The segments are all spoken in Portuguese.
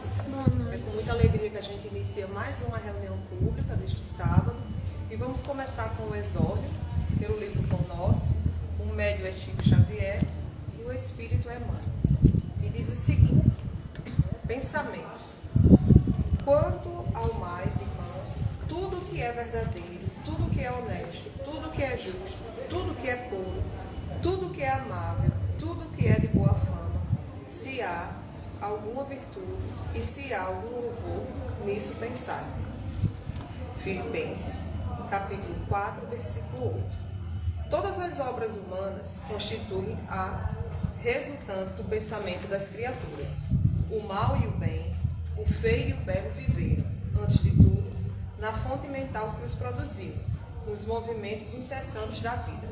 noite. Boa É noite. com muita alegria que a gente inicia mais uma reunião pública deste sábado e vamos começar com o exórdio pelo livro Pão Nosso. O médio é Chico Xavier e o Espírito é Emmanuel. E diz o seguinte: pensamentos. Quanto ao mais, irmãos, tudo que é verdadeiro, tudo que é honesto, tudo que é justo, tudo que é puro, tudo que é amável, tudo que é de boa fama, se há alguma virtude e se há algum louvor, nisso pensai. Filipenses, capítulo 4, versículo 8. Todas as obras humanas constituem a resultante do pensamento das criaturas. O mal e o bem, o feio e o belo viveram, antes de tudo, na fonte mental que os produziu, nos movimentos incessantes da vida.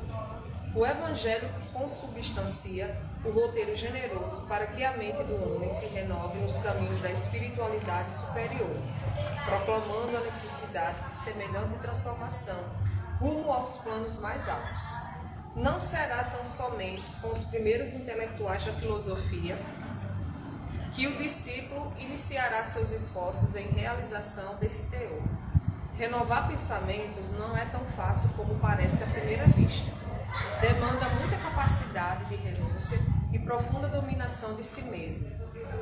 O Evangelho consubstancia o roteiro generoso para que a mente do homem se renove nos caminhos da espiritualidade superior, proclamando a necessidade de semelhante transformação rumo aos planos mais altos. Não será tão somente com os primeiros intelectuais da filosofia que o discípulo iniciará seus esforços em realização desse teor. Renovar pensamentos não é tão fácil como parece à primeira vista. Demanda muita capacidade de renúncia e profunda dominação de si mesmo,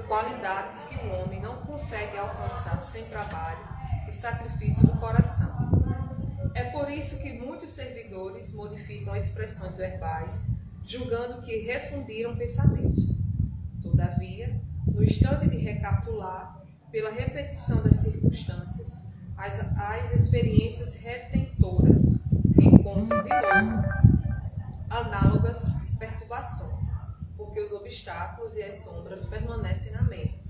qualidades que o homem não consegue alcançar sem trabalho e sacrifício do coração. É por isso que muitos servidores modificam expressões verbais, julgando que refundiram pensamentos. Todavia, no instante de recapitular, pela repetição das circunstâncias, as experiências retentoras encontram de novo análogas perturbações, porque os obstáculos e as sombras permanecem na mente,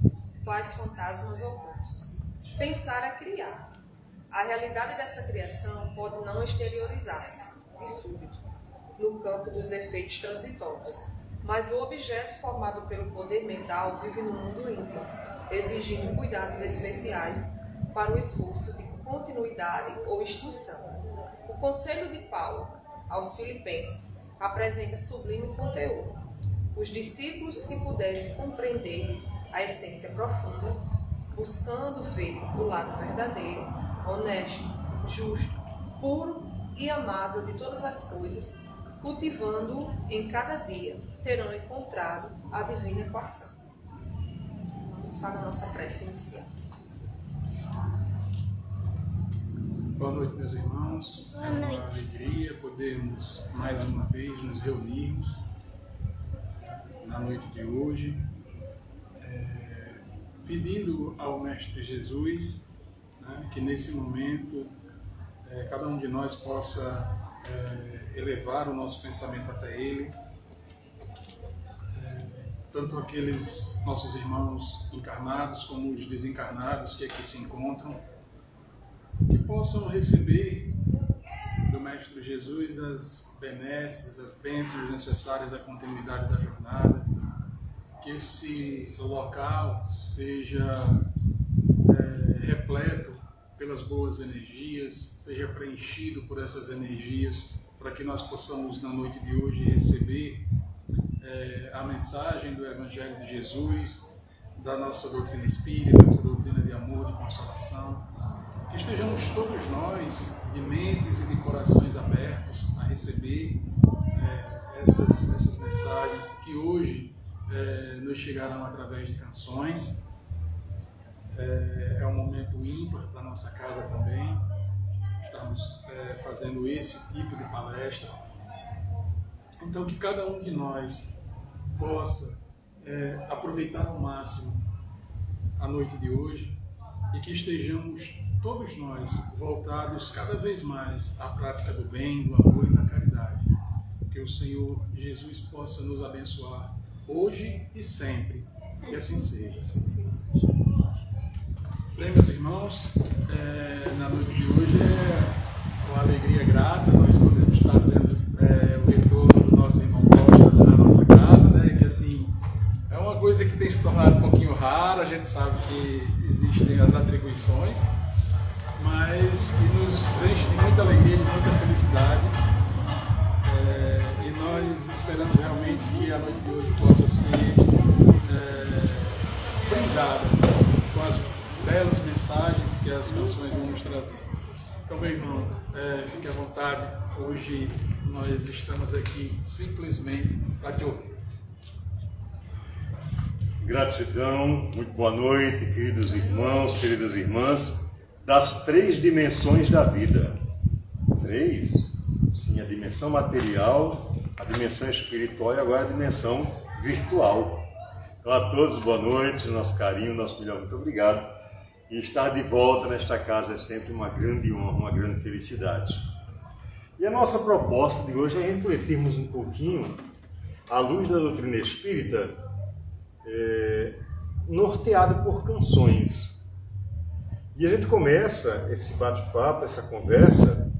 quais fantasmas ocultos. Pensar é criar. A realidade dessa criação pode não exteriorizar-se, de súbito, no campo dos efeitos transitórios, mas o objeto formado pelo poder mental vive no mundo íntimo, exigindo cuidados especiais para o esforço de continuidade ou extinção. O conselho de Paulo aos Filipenses apresenta sublime conteúdo. Os discípulos que puderem compreender a essência profunda, buscando ver o lado verdadeiro, honesto, justo, puro e amável de todas as coisas, cultivando-o em cada dia, terão encontrado a divina equação. Vamos para a nossa prece inicial. Boa noite, meus irmãos. Boa É uma noite. alegria podermos mais uma vez nos reunirmos na noite de hoje, pedindo ao Mestre Jesus, né, que nesse momento cada um de nós possa elevar o nosso pensamento até Ele, tanto aqueles nossos irmãos encarnados como os desencarnados que aqui se encontram, que possam receber do Mestre Jesus as benesses, as bênçãos necessárias à continuidade da jornada, que esse local seja repleto pelas boas energias, seja preenchido por essas energias, para que nós possamos na noite de hoje receber a mensagem do Evangelho de Jesus, da nossa doutrina espírita, dessa doutrina de amor, de consolação. Que estejamos todos nós de mentes e de corações abertos a receber essas mensagens que hoje nos chegarão através de canções. É um momento ímpar para a nossa casa também. Estamos fazendo esse tipo de palestra. Então, que cada um de nós possa aproveitar ao máximo a noite de hoje e que estejamos todos nós voltados cada vez mais à prática do bem, do amor e da caridade. Que o Senhor Jesus possa nos abençoar hoje e sempre. Que assim seja. Bem, meus irmãos, na noite de hoje com alegria grata nós podemos estar vendo o retorno do nosso irmão Costa na nossa casa, né? Que assim é uma coisa que tem se tornado um pouquinho rara. A gente sabe que existem as atribuições, mas que nos enche de muita alegria, de muita felicidade, e nós esperamos realmente que a noite de hoje possa ser brindada com com as belas mensagens que as canções vão nos trazer. Então, meu irmão, fique à vontade. Hoje nós estamos aqui simplesmente para te ouvir. Gratidão, muito boa noite, queridos irmãos, queridas irmãs, das 3 dimensões da vida. 3? Sim, a dimensão material, a dimensão espiritual e agora a dimensão virtual. Então a todos, boa noite, nosso carinho, nosso melhor, muito obrigado. E estar de volta nesta casa é sempre uma grande honra, uma grande felicidade. E a nossa proposta de hoje é refletirmos um pouquinho, à luz da doutrina espírita, norteado por canções. E a gente começa esse bate-papo, essa conversa,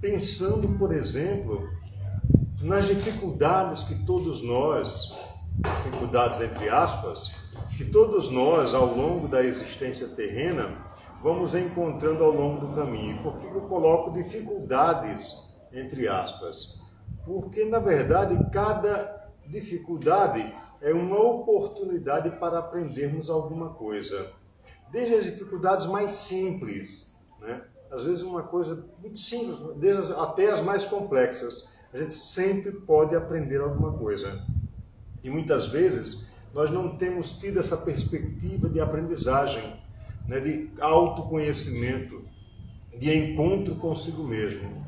pensando, por exemplo, nas dificuldades que todos nós, dificuldades entre aspas, que todos nós, ao longo da existência terrena, vamos encontrando ao longo do caminho. Por que eu coloco dificuldades entre aspas? Porque, na verdade, cada dificuldade é uma oportunidade para aprendermos alguma coisa. Desde as dificuldades mais simples, né? Às vezes uma coisa muito simples, desde até as mais complexas, a gente sempre pode aprender alguma coisa. E muitas vezes nós não temos tido essa perspectiva de aprendizagem, né? De autoconhecimento, de encontro consigo mesmo.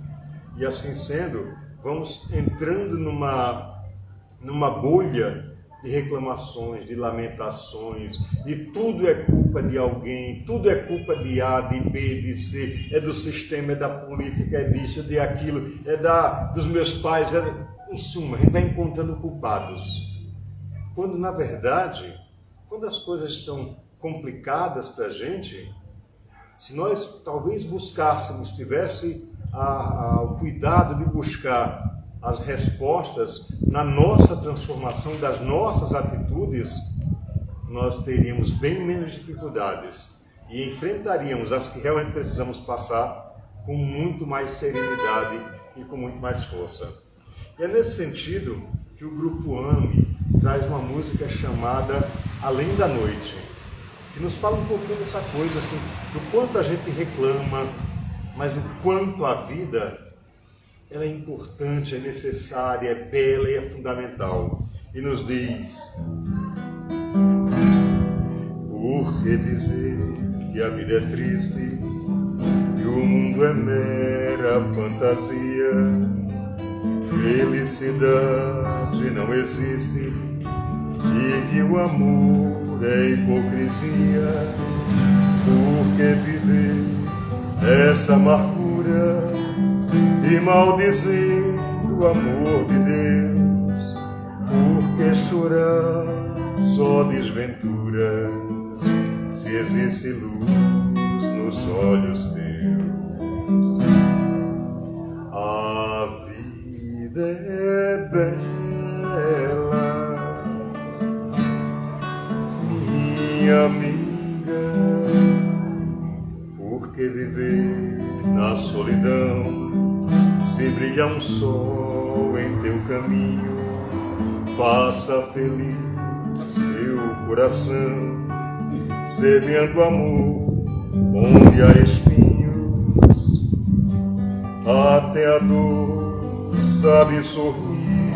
E assim sendo, vamos entrando numa bolha de reclamações, de lamentações, de tudo é culpa de alguém, tudo é culpa de A, de B, de C, é do sistema, é da política, é disso, é de aquilo, é dos meus pais, em suma, a gente vai encontrando culpados. Quando, na verdade, quando as coisas estão complicadas para a gente, se nós talvez buscássemos, tivesse o cuidado de buscar as respostas na nossa transformação das nossas atitudes, nós teríamos bem menos dificuldades e enfrentaríamos as que realmente precisamos passar com muito mais serenidade e com muito mais força. E é nesse sentido que o Grupo AME traz uma música chamada Além da Noite, que nos fala um pouquinho dessa coisa, assim, do quanto a gente reclama, mas do quanto a vida ela é importante, é necessária, é bela e é fundamental. E nos diz: por que dizer que a vida é triste, que o mundo é mera fantasia, felicidade não existe e que o amor é hipocrisia? Por que viver essa amargura e maldizendo o amor de Deus? Por que chorar só desventuras, se existe luz nos olhos teus? A vida é bela, minha amiga, por que viver na solidão? Se brilha um sol em teu caminho, faça feliz teu coração, semeando amor onde há espinhos. Até a dor sabe sorrir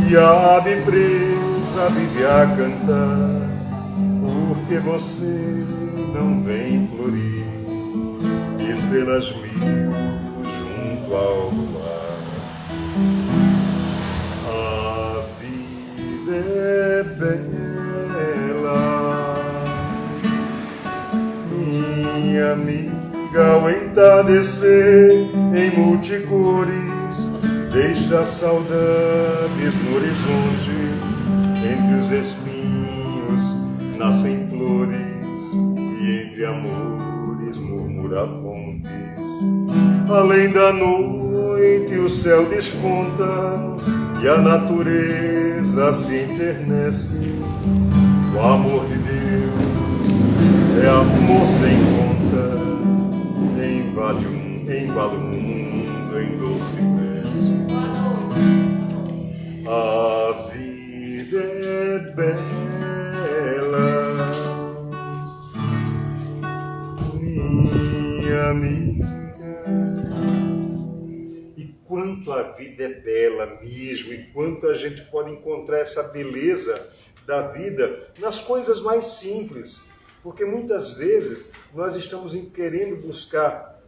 e a ave presa vive a cantar. Porque você não vem florir estrelas mil ao luar? A vida é bela, minha amiga, ao entardecer em multicores, deixa saudades no horizonte. Entre os espinhos nascem flores e entre amores murmura fontes. Além da noite o céu desponta e a natureza se enternece. O amor de Deus é amor sem conta, embala o mundo em doce prece. A vida é bela, magnífica. E quanto a vida é bela mesmo, e quanto a gente pode encontrar essa beleza da vida nas coisas mais simples. Porque muitas vezes nós estamos querendo buscar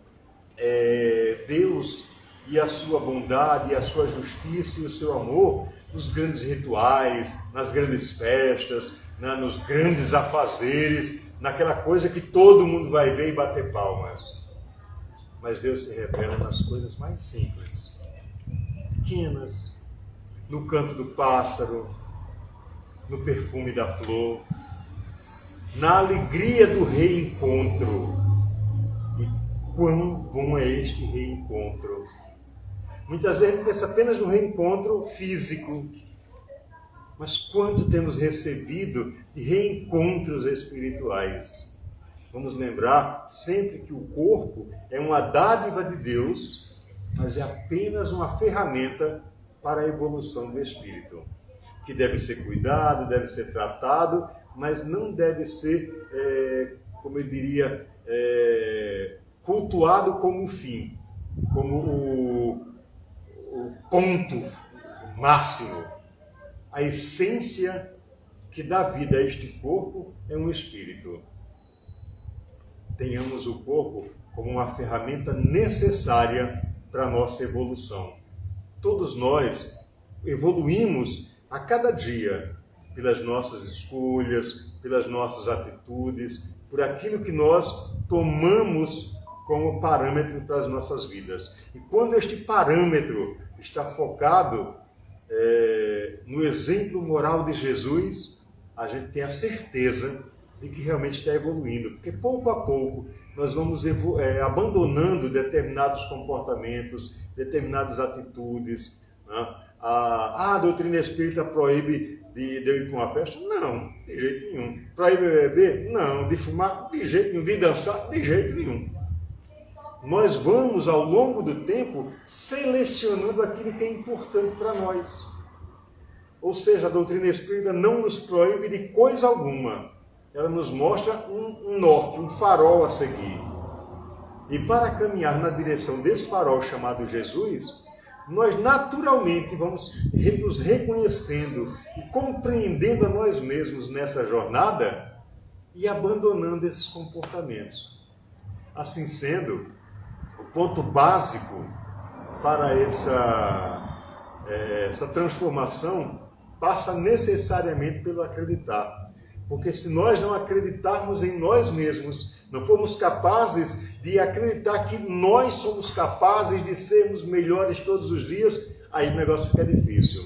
Deus e a sua bondade, e a sua justiça e o seu amor nos grandes rituais, nas grandes festas, nos grandes afazeres, naquela coisa que todo mundo vai ver e bater palmas. Mas Deus se revela nas coisas mais simples, pequenas, no canto do pássaro, no perfume da flor, na alegria do reencontro. E quão bom é este reencontro! Muitas vezes a gente pensa apenas no reencontro físico, mas quanto temos recebido de reencontros espirituais. Vamos lembrar sempre que o corpo é uma dádiva de Deus, mas é apenas uma ferramenta para a evolução do espírito, que deve ser cuidado, deve ser tratado, mas não deve ser, como eu diria, cultuado como o fim, como o ponto máximo. A essência que dá vida a este corpo é um espírito. Tenhamos o corpo como uma ferramenta necessária para a nossa evolução. Todos nós evoluímos a cada dia pelas nossas escolhas, pelas nossas atitudes, por aquilo que nós tomamos como parâmetro para as nossas vidas. E quando este parâmetro está focado no exemplo moral de Jesus, a gente tem a certeza de que realmente está evoluindo, porque pouco a pouco nós vamos abandonando determinados comportamentos, determinadas atitudes, né? A doutrina espírita proíbe de eu ir para uma festa? Não, de jeito nenhum. Proíbe beber? Não. De fumar? De jeito nenhum. De dançar? De jeito nenhum. Nós vamos, ao longo do tempo, selecionando aquilo que é importante para nós. Ou seja, a doutrina espírita não nos proíbe de coisa alguma. Ela nos mostra um norte, um farol a seguir. E para caminhar na direção desse farol chamado Jesus, nós naturalmente vamos nos reconhecendo e compreendendo a nós mesmos nessa jornada e abandonando esses comportamentos. Assim sendo, o ponto básico para essa transformação passa necessariamente pelo acreditar. Porque se nós não acreditarmos em nós mesmos, não formos capazes de acreditar que nós somos capazes de sermos melhores todos os dias, aí o negócio fica difícil.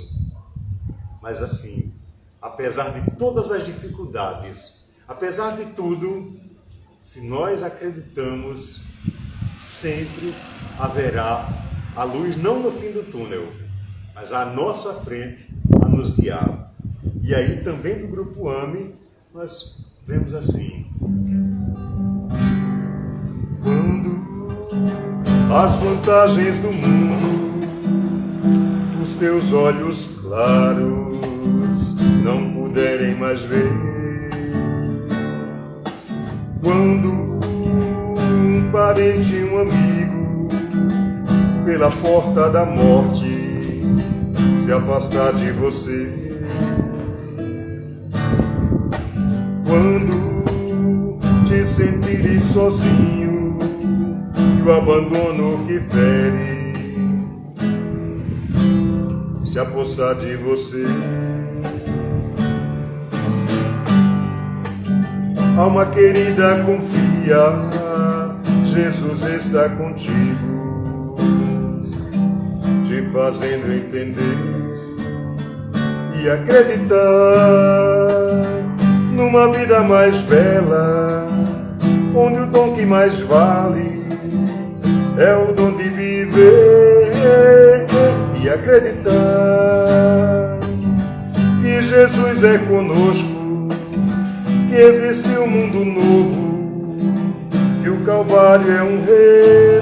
Mas assim, apesar de todas as dificuldades, apesar de tudo, se nós acreditamos, sempre haverá a luz, não no fim do túnel, mas à nossa frente, a nos guiar. E aí também do grupo AME, nós vemos assim: quando as vantagens do mundo, os teus olhos claros não puderem mais ver, quando um parente, um amigo, pela porta da morte se afastar de você, quando te sentires sozinho e o abandono que fere se apossar de você, alma querida, confia, Jesus está contigo, te fazendo entender e acreditar numa vida mais bela, onde o dom que mais vale é o dom de viver e acreditar que Jesus é conosco, que existe um mundo novo, que o Calvário é um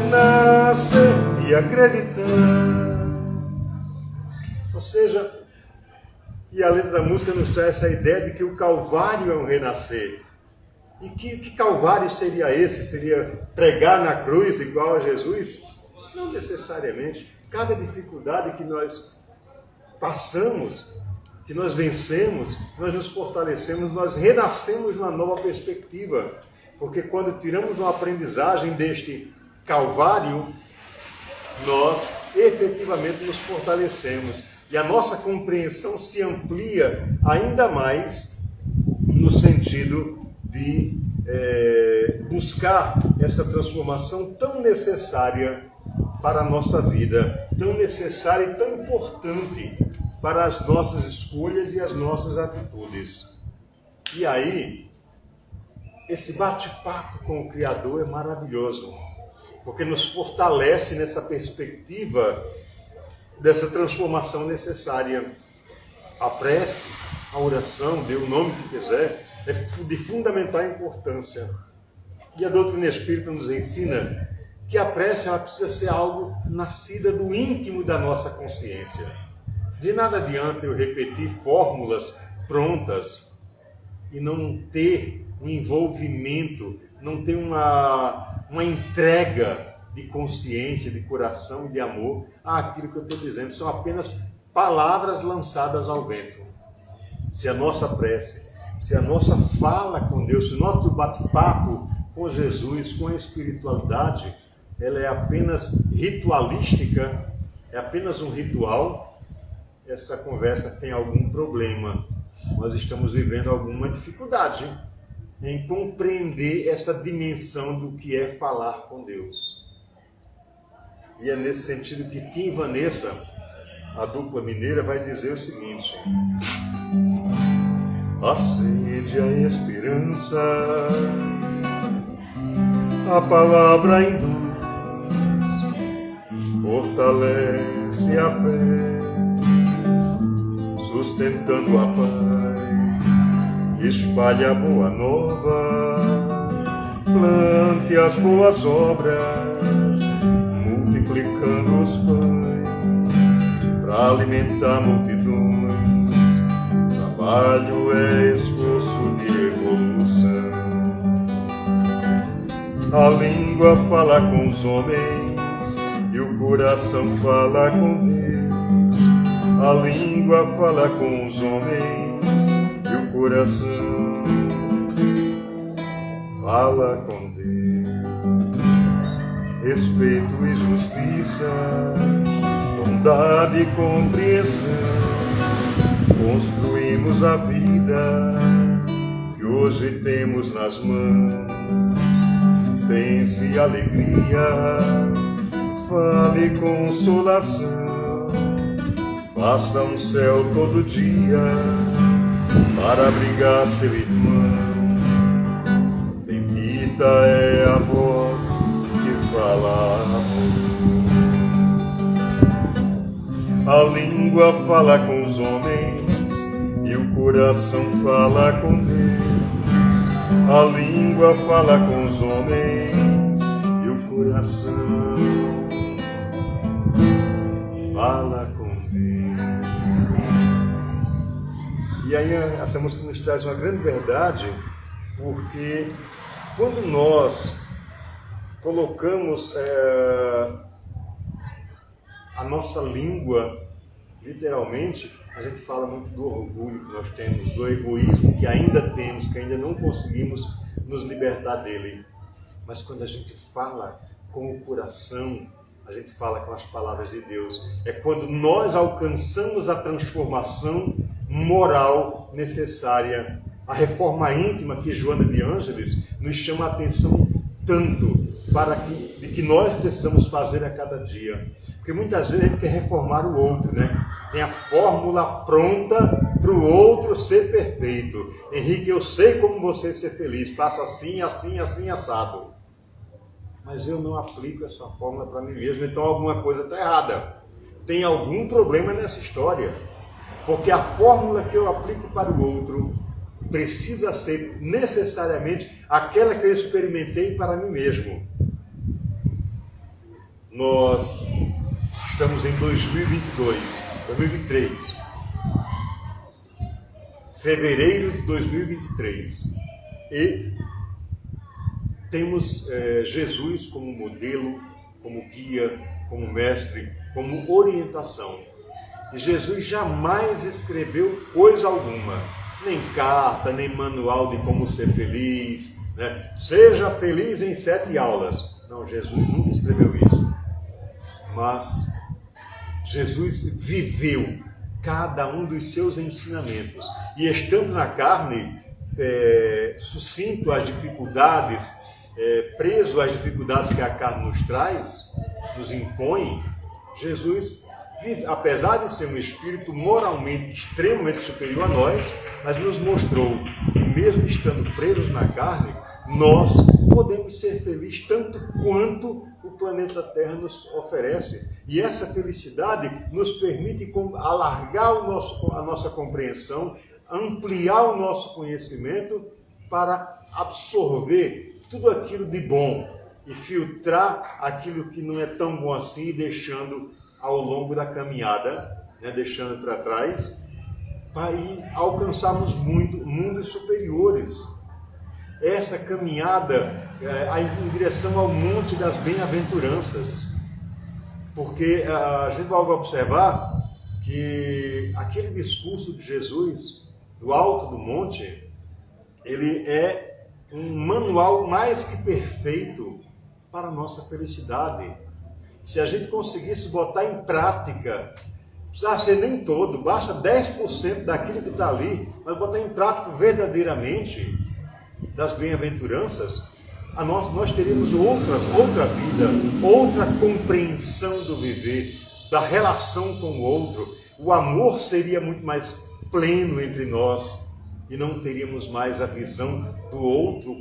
renascer e acreditar. Ou seja, e a letra da música nos traz essa ideia de que o Calvário é um renascer. E que calvário seria esse? Seria pregar na cruz igual a Jesus? Não necessariamente. Cada dificuldade que nós passamos, que nós vencemos, nós nos fortalecemos, nós renascemos numa nova perspectiva. Porque quando tiramos uma aprendizagem deste calvário, nós efetivamente nos fortalecemos. E a nossa compreensão se amplia ainda mais no sentido de buscar essa transformação tão necessária para a nossa vida, tão necessária e tão importante para as nossas escolhas e as nossas atitudes. E aí, esse bate-papo com o Criador é maravilhoso, porque nos fortalece nessa perspectiva dessa transformação necessária. A prece, a oração, dê o nome que quiser, é de fundamental importância. E a doutrina espírita nos ensina que a prece ela precisa ser algo nascida do íntimo da nossa consciência. De nada adianta eu repetir fórmulas prontas e não ter um envolvimento, não ter uma entrega de consciência, de coração e de amor àquilo que eu estou dizendo. São apenas palavras lançadas ao vento. Se a nossa prece, se a nossa fala com Deus, se o nosso bate-papo com Jesus, com a espiritualidade, ela é apenas ritualística, é apenas um ritual, essa conversa tem algum problema. Nós estamos vivendo alguma dificuldade em compreender essa dimensão do que é falar com Deus. E é nesse sentido que Tim e Vanessa, a dupla mineira, vai dizer o seguinte: acende a esperança, a palavra induz, fortalece a fé, sustentando a paz, espalha a boa nova, plante as boas obras, multiplicando os pães, para alimentar multidões. Trabalho é esforço de evolução. A língua fala com os homens e o coração fala com Deus. A língua fala com os homens e o coração fala com Deus. Respeito e justiça, bondade e compreensão, construímos a vida que hoje temos nas mãos. Pense alegria, fale consolação, faça um céu todo dia para abrigar seu irmão. Bendita é a voz que fala amor. A língua fala com os homens e o coração fala com Deus. A língua fala com os homens e o coração fala com Deus. E aí essa música nos traz uma grande verdade, porque quando nós colocamos a nossa língua, literalmente, a gente fala muito do orgulho que nós temos, do egoísmo que ainda temos, que ainda não conseguimos nos libertar dele. Mas quando a gente fala com o coração, a gente fala com as palavras de Deus. É quando nós alcançamos a transformação moral necessária, a reforma íntima que Joana de Ângeles nos chama a atenção tanto de que nós precisamos fazer a cada dia. Porque muitas vezes a gente quer reformar o outro, né? Tem a fórmula pronta para o outro ser perfeito. Henrique, eu sei como você ser feliz. Faça assim, assim, assim, assado. Mas eu não aplico essa fórmula para mim mesmo, então alguma coisa está errada. Tem algum problema nessa história. Porque a fórmula que eu aplico para o outro precisa ser necessariamente aquela que eu experimentei para mim mesmo. Nós estamos em 2023, fevereiro de 2023, e temos Jesus como modelo, como guia, como mestre, como orientação. E Jesus jamais escreveu coisa alguma, nem carta, nem manual de como ser feliz, né? Seja feliz em 7 aulas. Não, Jesus nunca escreveu isso. Mas Jesus viveu cada um dos seus ensinamentos. E estando na carne, sucinto às dificuldades, preso às dificuldades que a carne nos traz, nos impõe, Jesus, apesar de ser um espírito moralmente extremamente superior a nós, mas nos mostrou que mesmo estando presos na carne, nós podemos ser felizes tanto quanto o planeta Terra nos oferece. E essa felicidade nos permite alargar a nossa compreensão, ampliar o nosso conhecimento para absorver tudo aquilo de bom e filtrar aquilo que não é tão bom assim, deixando ao longo da caminhada, né, deixando para trás, para alcançarmos mundos superiores. Esta caminhada em direção ao Monte das Bem-aventuranças, porque a gente vai observar que aquele discurso de Jesus do alto do monte, ele é um manual mais que perfeito para a nossa felicidade. Se a gente conseguisse botar em prática, não precisa ser nem todo, basta 10% daquilo que está ali, mas botar em prática verdadeiramente das bem-aventuranças, nós teríamos outra vida, outra compreensão do viver, da relação com o outro. O amor seria muito mais pleno entre nós e não teríamos mais a visão do outro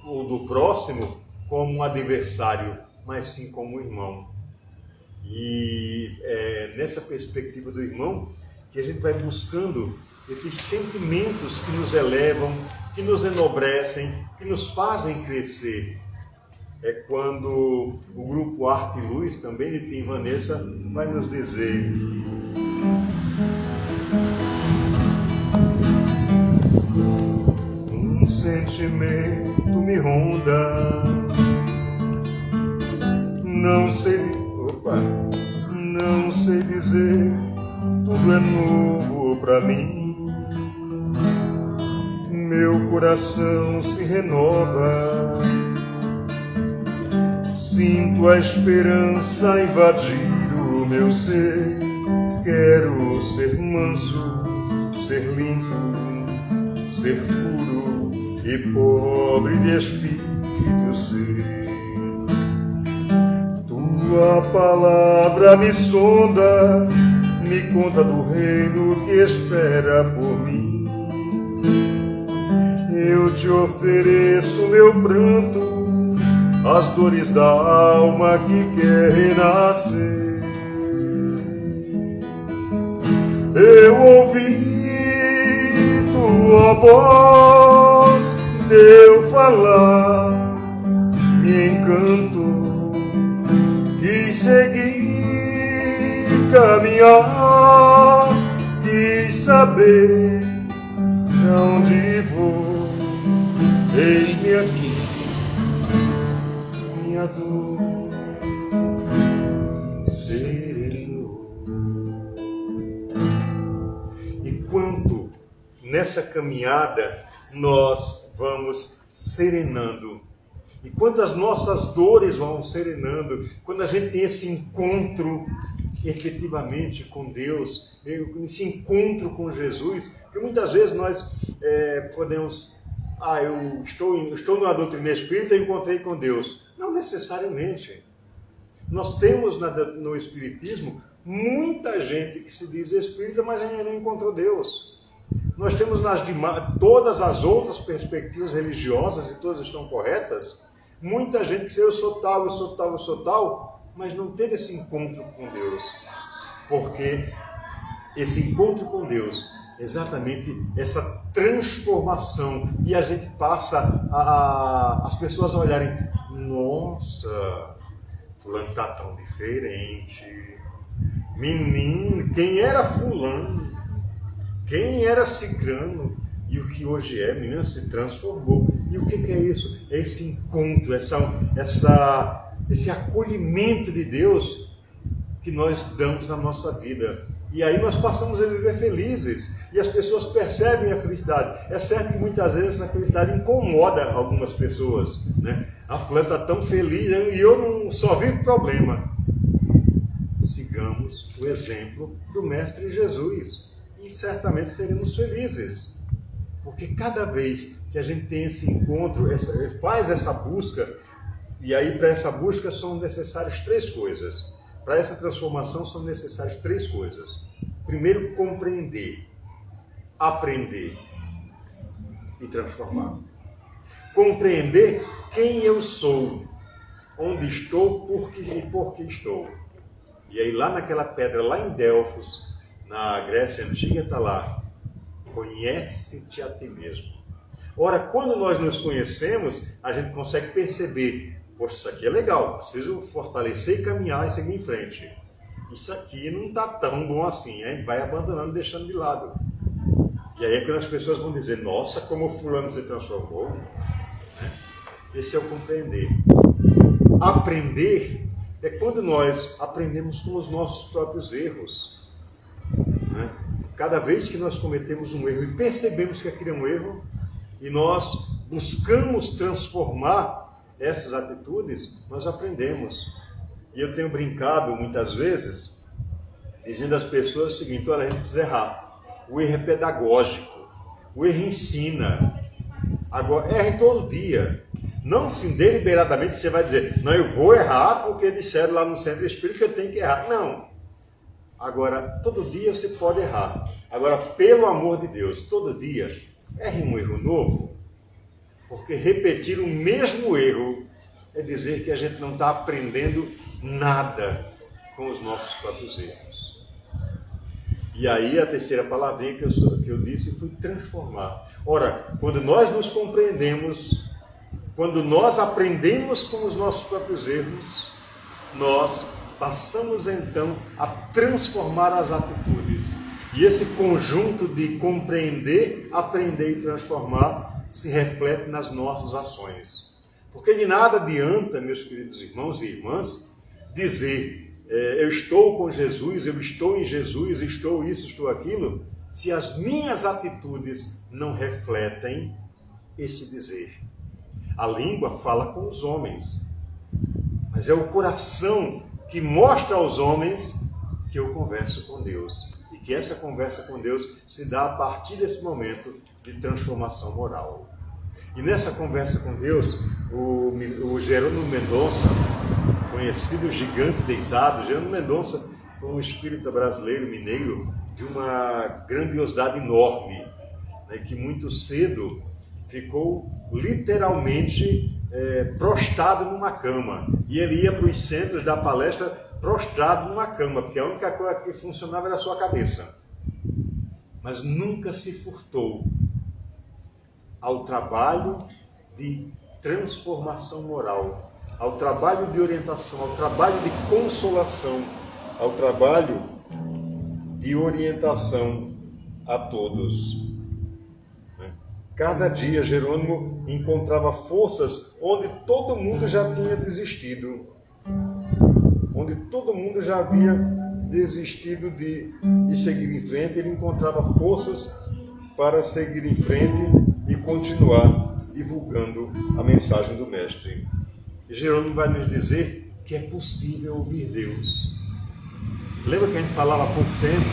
ou do próximo como um adversário, mas sim como um irmão. E é nessa perspectiva do irmão que a gente vai buscando esses sentimentos que nos elevam, que nos enobrecem, que nos fazem crescer. É quando o grupo Arte e Luz, também de Tim Vanessa, vai nos dizer: um sentimento me ronda, não sei dizer, tudo é novo pra mim. Meu coração se renova, sinto a esperança invadir o meu ser. Quero ser manso, ser limpo, ser puro e pobre de espírito ser. Tua palavra me sonda, me conta do reino que espera por mim. Eu te ofereço meu pranto, as dores da alma que quer renascer. Eu ouvi tua voz, teu falar me encantou, quis seguir, caminhar, quis saber pra onde vou. Eis-me aqui, minha dor serenou. E quanto nessa caminhada nós vamos serenando, e quanto as nossas dores vão serenando, quando a gente tem esse encontro efetivamente com Deus, esse encontro com Jesus, porque muitas vezes nós podemos... eu estou numa doutrina espírita e encontrei com Deus. Não necessariamente. Nós temos no Espiritismo muita gente que se diz espírita, mas ainda não encontrou Deus. Nós temos todas as outras perspectivas religiosas, e todas estão corretas, muita gente que diz eu sou tal, eu sou tal, eu sou tal, mas não teve esse encontro com Deus. Porque esse encontro com Deus, exatamente essa transformação, e a gente passa as pessoas a olharem: nossa, fulano está tão diferente, menino, quem era fulano, quem era cicrano, e o que hoje é, menino, se transformou. E o que é isso? É esse encontro, esse acolhimento de Deus que nós damos na nossa vida. E aí nós passamos a viver felizes. E as pessoas percebem a felicidade. É certo que muitas vezes a felicidade incomoda algumas pessoas, né? A fulana está tão feliz e eu não só vivo problema. Sigamos o exemplo do Mestre Jesus e certamente seremos felizes. Porque cada vez que a gente tem esse encontro, faz essa busca, e aí para essa busca são necessárias 3 coisas. Para essa transformação são necessárias 3 coisas. Primeiro, compreender, aprender e transformar. Compreender quem eu sou, onde estou, por que estou. E aí lá naquela pedra, lá em Delfos, na Grécia Antiga, está lá, conhece-te a ti mesmo. Ora, quando nós nos conhecemos, a gente consegue perceber, poxa, isso aqui é legal, preciso fortalecer e caminhar e seguir em frente. Isso aqui não está tão bom assim, a gente vai abandonando, deixando de lado. E aí é quando as pessoas vão dizer, nossa, como o fulano se transformou. Esse é o compreender. Aprender é quando nós aprendemos com os nossos próprios erros. Cada vez que nós cometemos um erro e percebemos que aquilo é um erro, e nós buscamos transformar essas atitudes, nós aprendemos. E eu tenho brincado muitas vezes, dizendo às pessoas o seguinte, olha, a gente precisa errar. O erro é pedagógico, o erro ensina. Agora, erre todo dia. Não se deliberadamente você vai dizer, não, eu vou errar porque disseram lá no centro espírita que eu tenho que errar. Não. Agora, todo dia você pode errar. Agora, pelo amor de Deus, todo dia, erre um erro novo. Porque repetir o mesmo erro é dizer que a gente não está aprendendo nada com os nossos próprios erros. E aí a terceira palavrinha que eu disse foi transformar. Ora, quando nós nos compreendemos, quando nós aprendemos com os nossos próprios erros, nós passamos então a transformar as atitudes. E esse conjunto de compreender, aprender e transformar se reflete nas nossas ações. Porque de nada adianta, meus queridos irmãos e irmãs, dizer eu estou com Jesus, eu estou em Jesus, estou isso, estou aquilo, se as minhas atitudes não refletem esse dizer. A língua fala com os homens, mas é o coração que mostra aos homens que eu converso com Deus. E que essa conversa com Deus se dá a partir desse momento de transformação moral. E nessa conversa com Deus, o Jerônimo Mendonça, conhecido gigante deitado, Jerônimo Mendonça foi um espírita brasileiro, mineiro, de uma grandiosidade enorme, né, que muito cedo ficou literalmente prostrado numa cama. E ele ia para os centros da palestra prostrado numa cama, porque a única coisa que funcionava era a sua cabeça. Mas nunca se furtou ao trabalho de transformação moral, ao trabalho de orientação, ao trabalho de consolação, ao trabalho de orientação a todos. Cada dia Jerônimo encontrava forças onde todo mundo já tinha desistido, onde todo mundo já havia desistido de seguir em frente. Ele encontrava forças para seguir em frente e continuar divulgando a mensagem do Mestre. E Jerônimo vai nos dizer que é possível ouvir Deus. Lembra que a gente falava há pouco tempo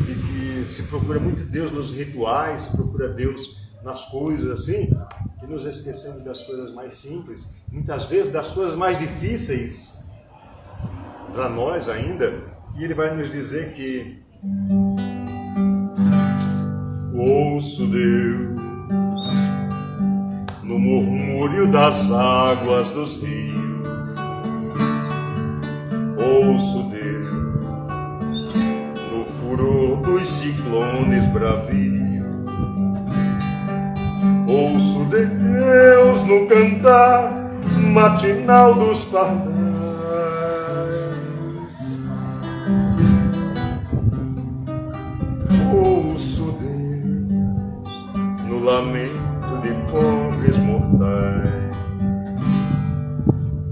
de que se procura muito Deus nos rituais, se procura Deus nas coisas assim, e nos esquecemos das coisas mais simples, muitas vezes das coisas mais difíceis para nós ainda. E ele vai nos dizer que ouço Deus no murmúrio das águas dos rios, ouço Deus no furor dos ciclones bravios, ouço Deus no cantar matinal dos pardais, ouço Deus no lamento de pobres mortais. mortais.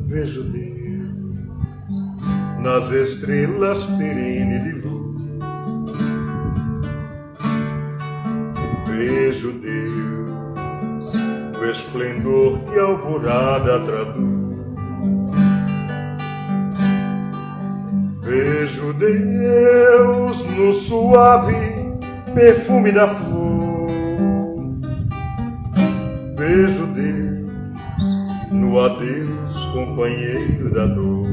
Vejo Deus nas estrelas perenes de luz. Vejo Deus no esplendor que a alvorada traduz. Vejo Deus no suave perfume da flor. Vejo Deus no adeus, companheiro da dor.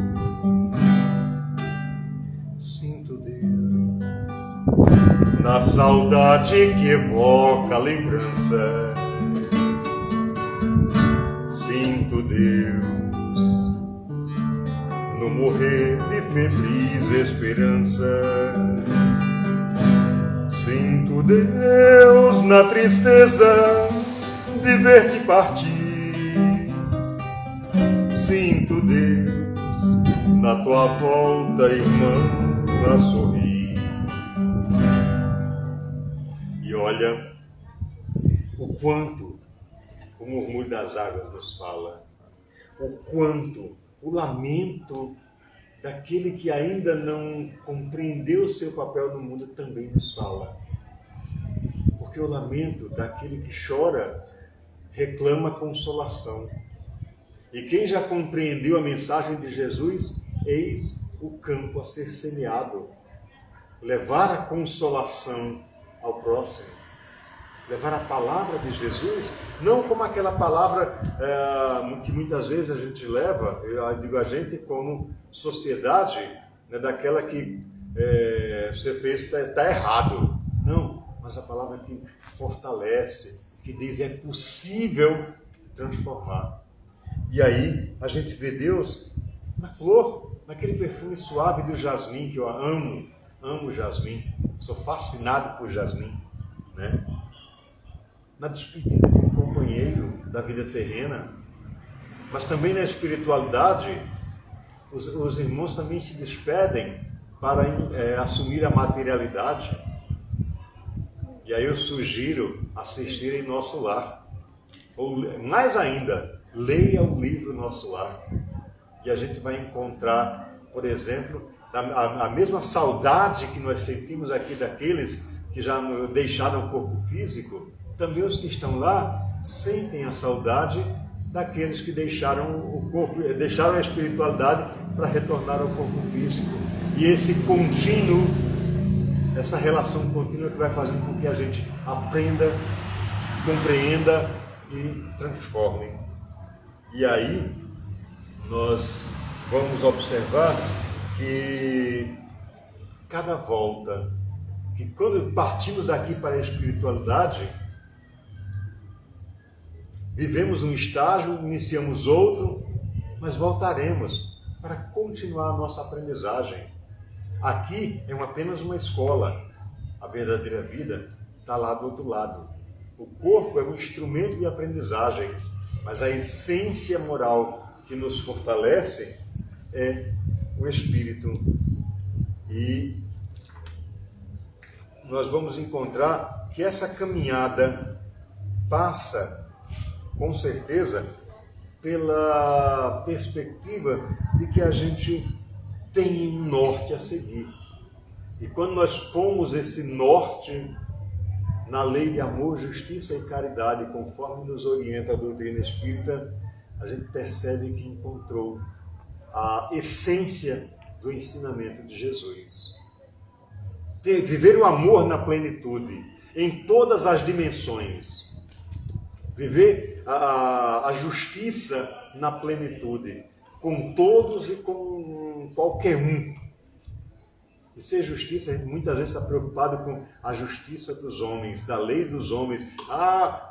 Sinto Deus na saudade que evoca lembranças. Sinto Deus no morrer de febris esperanças. Sinto Deus na tristeza de ver-te partir. Sinto Deus na tua volta, irmã, a sorrir. E olha o quanto o murmúrio das águas nos fala, o quanto o lamento daquele que ainda não compreendeu o seu papel no mundo também nos fala. Porque o lamento daquele que chora reclama consolação. E quem já compreendeu a mensagem de Jesus, eis o campo a ser semeado. Levar a consolação ao próximo. Levar a palavra de Jesus, não como aquela palavra que muitas vezes a gente leva, eu digo a gente como sociedade, né, daquela que você fez está errado. Não, mas a palavra que fortalece, que diz é possível transformar. E aí a gente vê Deus na flor, naquele perfume suave do jasmim, que eu amo jasmim, sou fascinado por jasmim, né? Na despedida de um companheiro da vida terrena, mas também na espiritualidade, os irmãos também se despedem para assumir a materialidade. E aí eu sugiro assistir em Nosso Lar. Ou, mais ainda, leia o livro Nosso Lar. E a gente vai encontrar, por exemplo, a mesma saudade que nós sentimos aqui daqueles que já deixaram o corpo físico. Também os que estão lá sentem a saudade daqueles que deixaram o corpo, deixaram a espiritualidade para retornar ao corpo físico. E esse contínuo, essa relação contínua que vai fazendo com que a gente aprenda, compreenda e transforme. E aí nós vamos observar que cada volta, que quando partimos daqui para a espiritualidade, vivemos um estágio, iniciamos outro, mas voltaremos para continuar a nossa aprendizagem. Aqui é apenas uma escola. A verdadeira vida está lá do outro lado. O corpo é um instrumento de aprendizagem, mas a essência moral que nos fortalece é o espírito. E nós vamos encontrar que essa caminhada passa, com certeza, pela perspectiva de que a gente tem um norte a seguir. E quando nós pomos esse norte na lei de amor, justiça e caridade, conforme nos orienta a doutrina espírita, a gente percebe que encontrou a essência do ensinamento de Jesus. Viver o amor na plenitude, em todas as dimensões. Viver a justiça na plenitude, com todos e com qualquer um. E ser justiça, a gente muitas vezes está preocupado com a justiça dos homens, da lei dos homens.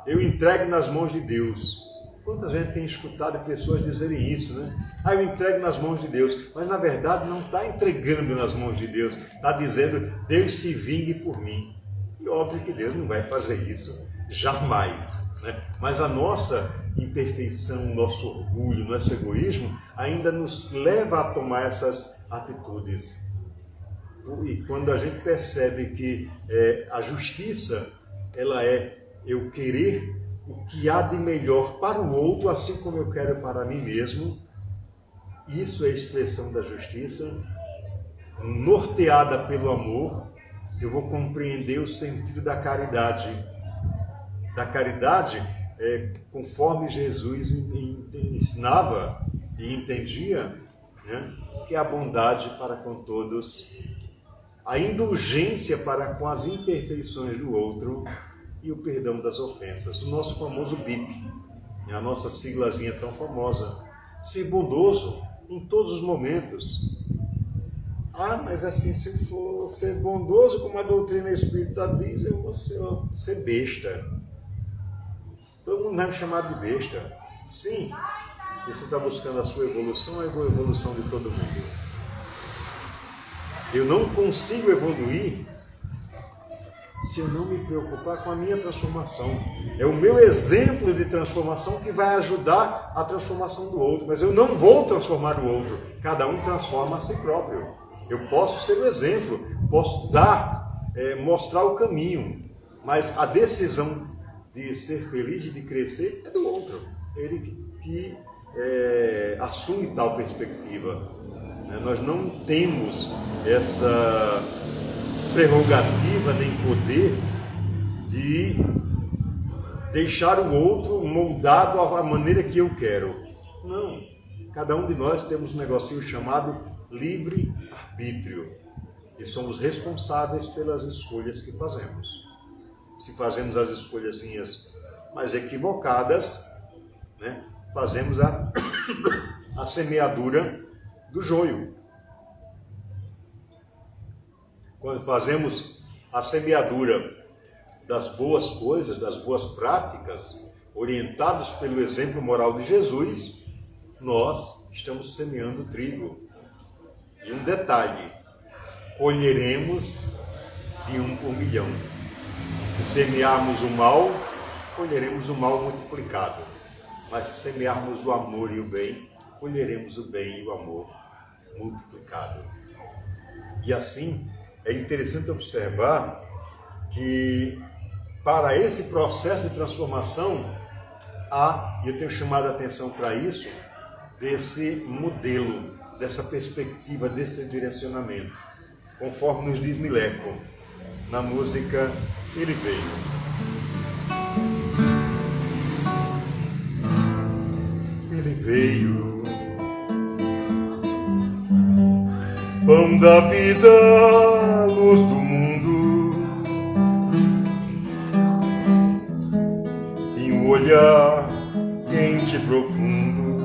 Eu entrego nas mãos de Deus. Quantas vezes tem escutado pessoas dizerem isso, né? Eu entrego nas mãos de Deus. Mas na verdade não está entregando nas mãos de Deus. Está dizendo, Deus se vingue por mim. E óbvio que Deus não vai fazer isso, jamais. Né? Mas a nossa imperfeição, nosso orgulho, nosso egoísmo ainda nos leva a tomar essas atitudes. E quando a gente percebe que a justiça, ela é eu querer o que há de melhor para o outro, assim como eu quero para mim mesmo. Isso é a expressão da justiça. Norteada pelo amor, eu vou compreender o sentido da caridade. Da caridade, conforme Jesus ensinava e entendia, né, que é a bondade para com todos, a indulgência para com as imperfeições do outro e o perdão das ofensas. O nosso famoso BIP, a nossa siglazinha tão famosa. Ser bondoso em todos os momentos. Mas assim, se for ser bondoso como a doutrina espírita diz, eu vou ser besta. Todo mundo vai me chamar de besta. Sim, você está buscando a sua evolução, a evolução de todo mundo. Eu não consigo evoluir se eu não me preocupar com a minha transformação. É o meu exemplo de transformação que vai ajudar a transformação do outro, mas eu não vou transformar o outro. Cada um transforma a si próprio. Eu posso ser o exemplo, posso mostrar o caminho, mas a decisão de ser feliz e de crescer é do outro. Ele que assume tal perspectiva. Nós não temos essa prerrogativa nem poder de deixar o outro moldado à maneira que eu quero. Não. Cada um de nós temos um negocinho chamado livre-arbítrio e somos responsáveis pelas escolhas que fazemos. Se fazemos as escolhazinhas mais equivocadas, né, fazemos a semeadura do joio. Quando fazemos a semeadura das boas coisas, das boas práticas, orientados pelo exemplo moral de Jesus, nós estamos semeando trigo. E um detalhe, colheremos de 1 por milhão. Se semearmos o mal, colheremos o mal multiplicado. Mas se semearmos o amor e o bem, colheremos o bem e o amor multiplicado. E assim, é interessante observar que para esse processo de transformação, e eu tenho chamado a atenção para isso, desse modelo, dessa perspectiva, desse direcionamento, conforme nos diz Mileco, na música Ele Veio. Ele veio, pão da vida, luz do mundo, tem um olhar quente e profundo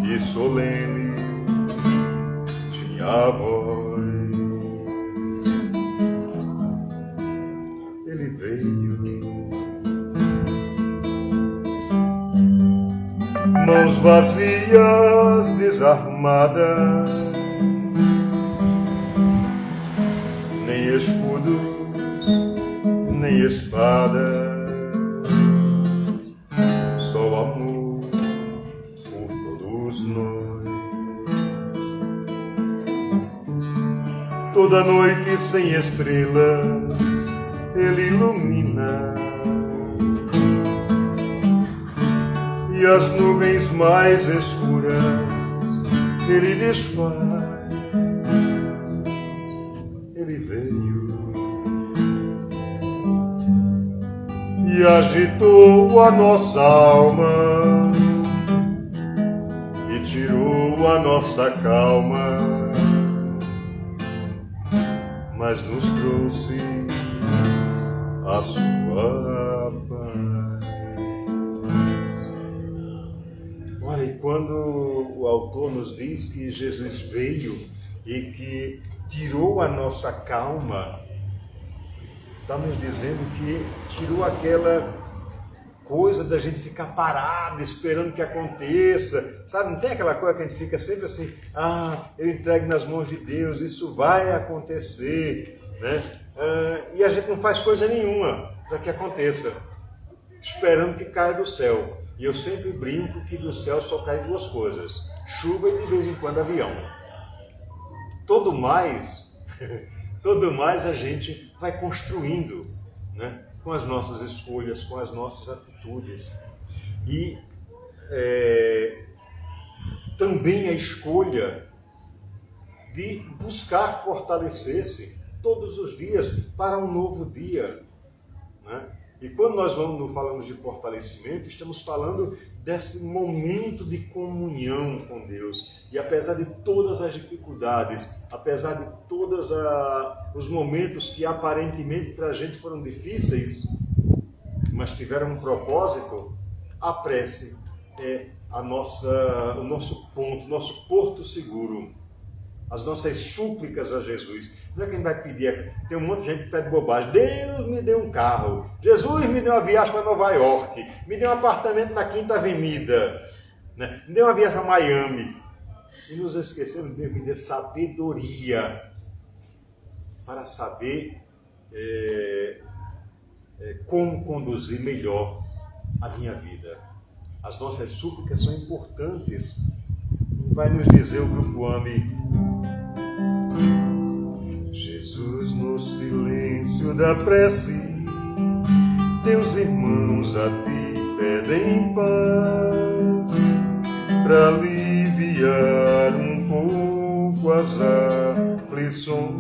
e solene, tinha a voz. Ele veio, mãos vazias, desarmadas, nem escudos, nem espadas, só o amor por todos nós. Toda noite sem estrelas, Ele ilumina, e as nuvens mais escuras Ele desfaz. Ele veio e agitou a nossa alma e tirou a nossa calma, mas nos trouxe a sua paz. Olha, e quando o autor nos diz que Jesus veio e que tirou a nossa calma, está nos dizendo que tirou aquela coisa da gente ficar parado, esperando que aconteça, sabe? Não tem aquela coisa que a gente fica sempre assim, eu entrego nas mãos de Deus, isso vai acontecer, né? E a gente não faz coisa nenhuma para que aconteça, esperando que caia do céu. E eu sempre brinco que do céu só cai duas coisas, chuva e de vez em quando avião. Todo mais a gente vai construindo, né? com as nossas escolhas, com as nossas atitudes. E também a escolha de buscar fortalecer-se todos os dias para um novo dia, né? E quando nós falamos de fortalecimento, estamos falando desse momento de comunhão com Deus. E apesar de todas as dificuldades, apesar de todos os momentos que aparentemente para a gente foram difíceis, mas tiveram um propósito, a prece é o nosso ponto, nosso porto seguro. As nossas súplicas a Jesus. Não é que a gente vai pedir, tem um monte de gente que pede bobagem. Deus me deu um carro, Jesus me deu uma viagem para Nova York, me deu um apartamento na Quinta Avenida, né? Me deu uma viagem para Miami. E nos esquecemos, Deus me deu sabedoria para saber como conduzir melhor a minha vida. As nossas súplicas são importantes. E vai nos dizer o Grupo AME: Jesus, no silêncio da prece, teus irmãos a ti pedem paz, para aliviar um pouco as aflições.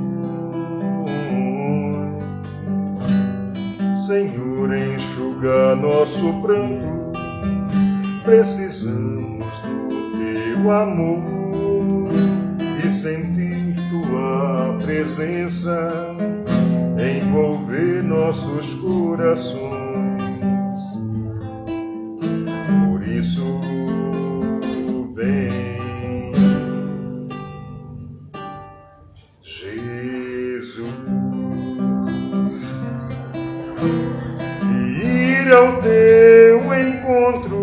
Senhor, enxuga nosso pranto, precisamos do teu amor e sentir tua presença envolver nossos corações. Por isso vem, Jesus, e ir ao teu encontro.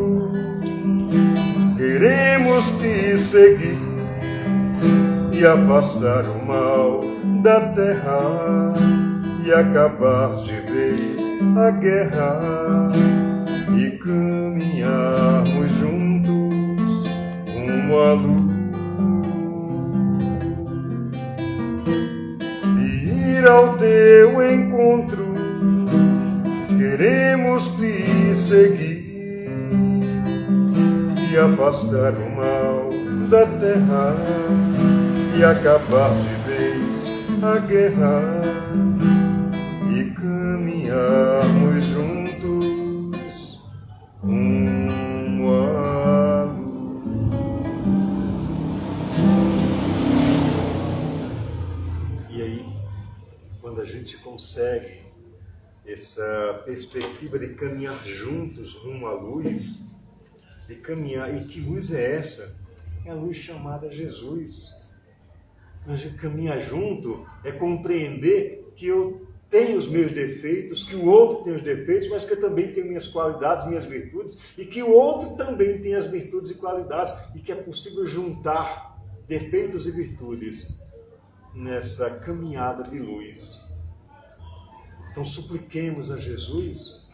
Queremos te seguir e afastar o mal da terra e acabar de vez a guerra e caminharmos juntos rumo à luz. E ir ao teu encontro, queremos te seguir e afastar o mal da terra e acabar de vez a guerra e caminharmos juntos rumo à luz. E aí, quando a gente consegue essa perspectiva de caminhar juntos rumo à luz, de caminhar, e que luz é essa? É a luz chamada Jesus. Mas caminhar junto é compreender que eu tenho os meus defeitos, que o outro tem os defeitos, mas que eu também tenho minhas qualidades, minhas virtudes, e que o outro também tem as virtudes e qualidades, e que é possível juntar defeitos e virtudes nessa caminhada de luz. Então supliquemos a Jesus,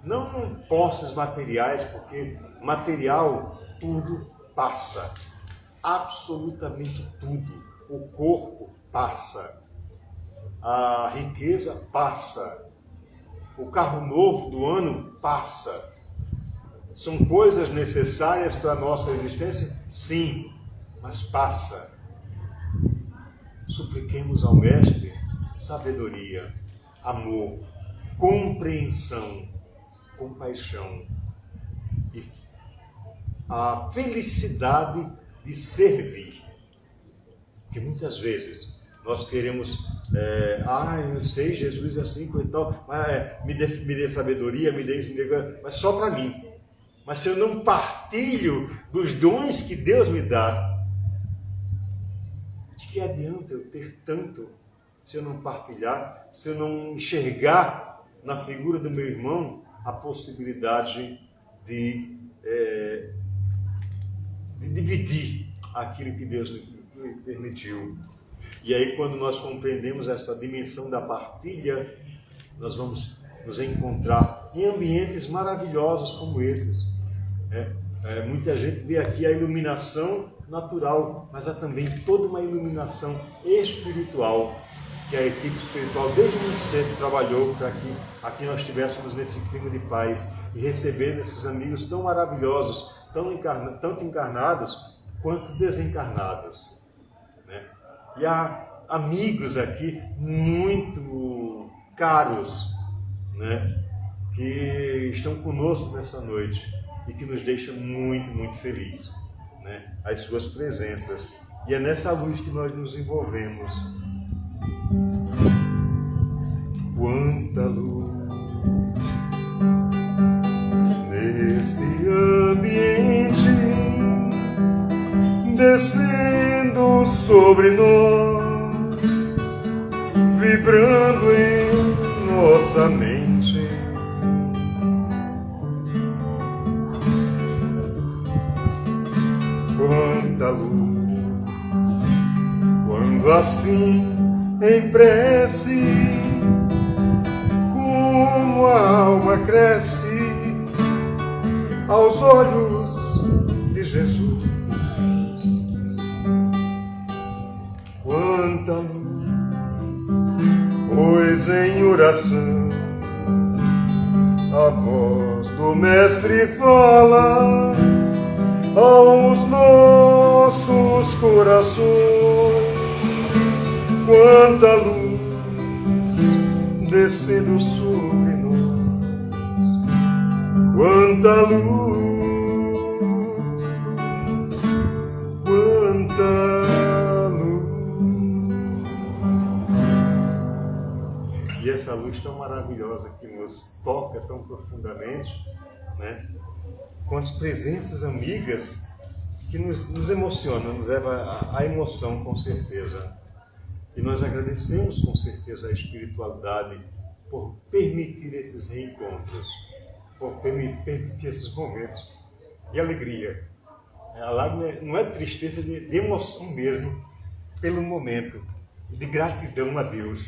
não posses materiais, porque material tudo passa, absolutamente tudo. O corpo passa, a riqueza passa, o carro novo do ano passa. São coisas necessárias para a nossa existência? Sim, mas passa. Supliquemos ao Mestre sabedoria, amor, compreensão, compaixão e a felicidade de servir. Porque muitas vezes nós queremos, eu sei, Jesus é assim, e tal, me dê sabedoria, me dê isso, me dê, mas só para mim. Mas se eu não partilho dos dons que Deus me dá, de que adianta eu ter tanto se eu não partilhar, se eu não enxergar na figura do meu irmão a possibilidade de dividir aquilo que Deus me permitiu. E aí, quando nós compreendemos essa dimensão da partilha, nós vamos nos encontrar em ambientes maravilhosos como esses. Muita gente vê aqui a iluminação natural, mas há também toda uma iluminação espiritual que a equipe espiritual desde muito cedo trabalhou para que aqui nós estivéssemos nesse clima de paz e recebendo esses amigos tão maravilhosos, tanto encarnados quanto desencarnados, né? E há amigos aqui muito caros, né, que estão conosco nessa noite e que nos deixam muito, muito felizes, né, as suas presenças. E é nessa luz que nós nos envolvemos. Quanta luz neste ambiente, descendo sobre nós, vibrando em nossa mente. Quanta luz, quando assim em prece, como a alma cresce aos olhos de Jesus. Quanta luz, pois em oração a voz do Mestre fala aos nossos corações. Quanta luz descendo sobre nós, quanta luz, quanta luz. E essa luz tão maravilhosa que nos toca tão profundamente, né? Com as presenças amigas que nos emociona, nos leva à emoção, com certeza. E nós agradecemos com certeza a espiritualidade por permitir esses reencontros, por permitir esses momentos de alegria. A lágrima não é tristeza, de emoção mesmo, pelo momento, de gratidão a Deus.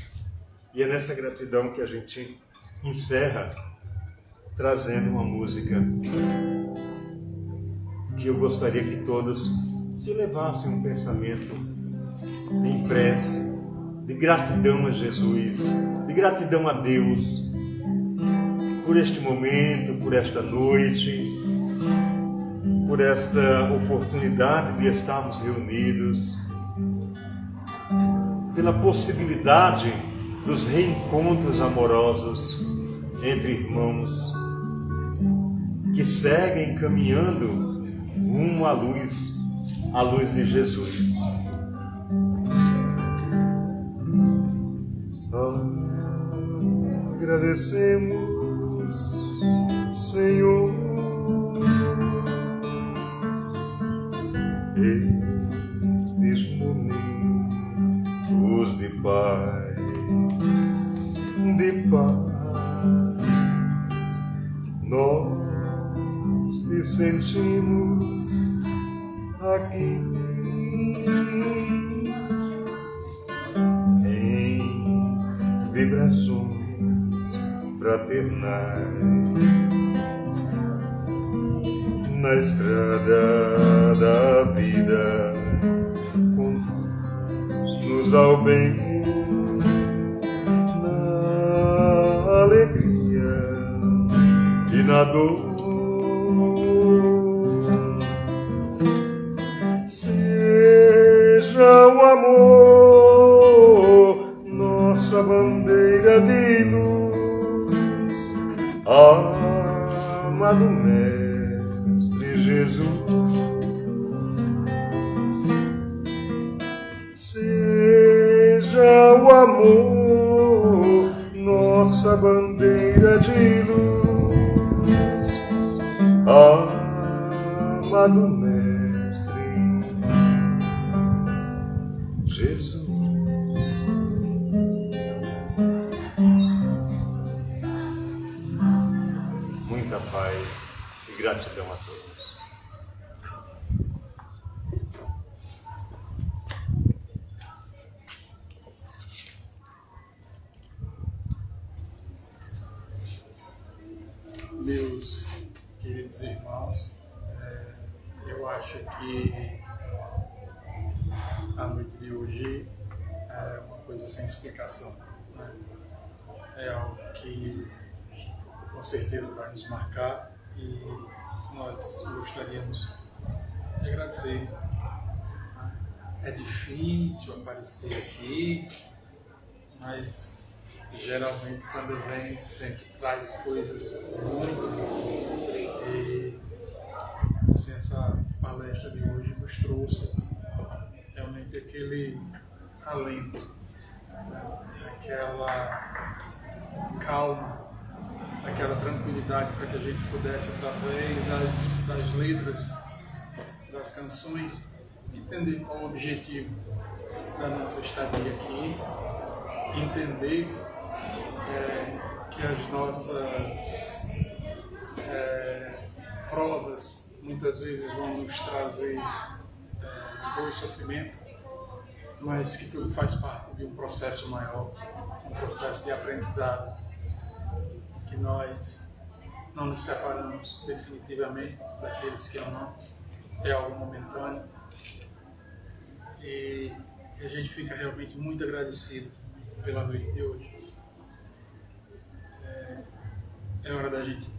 E é nessa gratidão que a gente encerra trazendo uma música que eu gostaria que todos se levassem um pensamento em prece, de gratidão a Jesus, de gratidão a Deus, por este momento, por esta noite, por esta oportunidade de estarmos reunidos, pela possibilidade dos reencontros amorosos entre irmãos que seguem caminhando rumo à luz de Jesus. Agradecemos, Senhor, estes momentos de paz, nós te sentimos aqui em vibrações fraternais, na estrada da vida, conduz-nos ao bem, na alegria e na dor. Seja o amor nossa bandeira de luz, amado Mestre Jesus. Seja o amor nossa bandeira de luz, amado Mestre Jesus. Muita paz e gratidão a todos. Meus queridos irmãos, eu acho que a noite de hoje é uma coisa sem explicação, né? É algo que com certeza vai nos marcar e nós gostaríamos de agradecer. É difícil aparecer aqui, mas geralmente quando vem sempre traz coisas muito boas. E assim, essa palestra de hoje nos trouxe realmente aquele alento, né? Aquela calma, aquela tranquilidade para que a gente pudesse, através das letras das canções, entender qual o objetivo da nossa estadia aqui, entender que as nossas provas muitas vezes vão nos trazer dor e sofrimento, mas que tudo faz parte de um processo maior, um processo de aprendizado, que nós não nos separamos definitivamente daqueles que amamos, é algo momentâneo, e a gente fica realmente muito agradecido pela noite de hoje. É hora da gente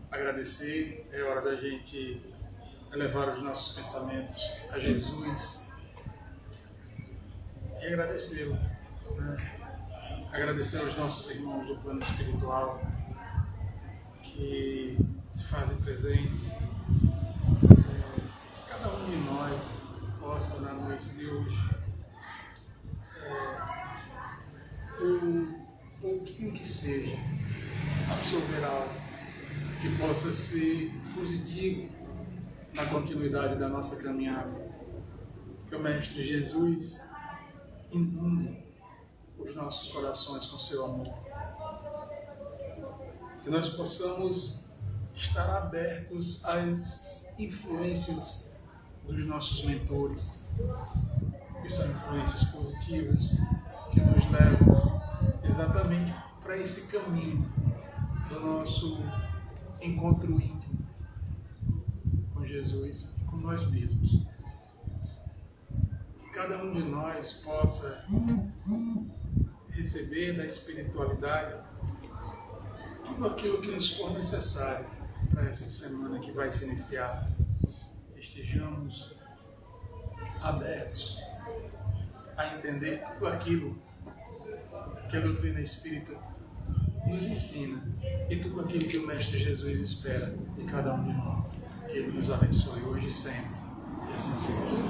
agradecer, é hora da gente elevar os nossos pensamentos a Jesus e agradecê-lo, né? Agradecer aos nossos irmãos do plano espiritual que se fazem presentes, que cada um de nós possa na noite de hoje o pouquinho que seja absorver algo que possa ser positivo na continuidade da nossa caminhada. Que o Mestre Jesus inunde os nossos corações com seu amor. Que nós possamos estar abertos às influências dos nossos mentores, que são influências positivas, que nos levam exatamente para esse caminho do nosso encontro íntimo com Jesus e com nós mesmos. Que cada um de nós possa receber da espiritualidade tudo aquilo que nos for necessário para essa semana que vai se iniciar. Estejamos abertos a entender tudo aquilo que a doutrina espírita nos ensina e tudo aquilo que o Mestre Jesus espera de cada um de nós. Que Ele nos abençoe hoje e sempre. E assim seja.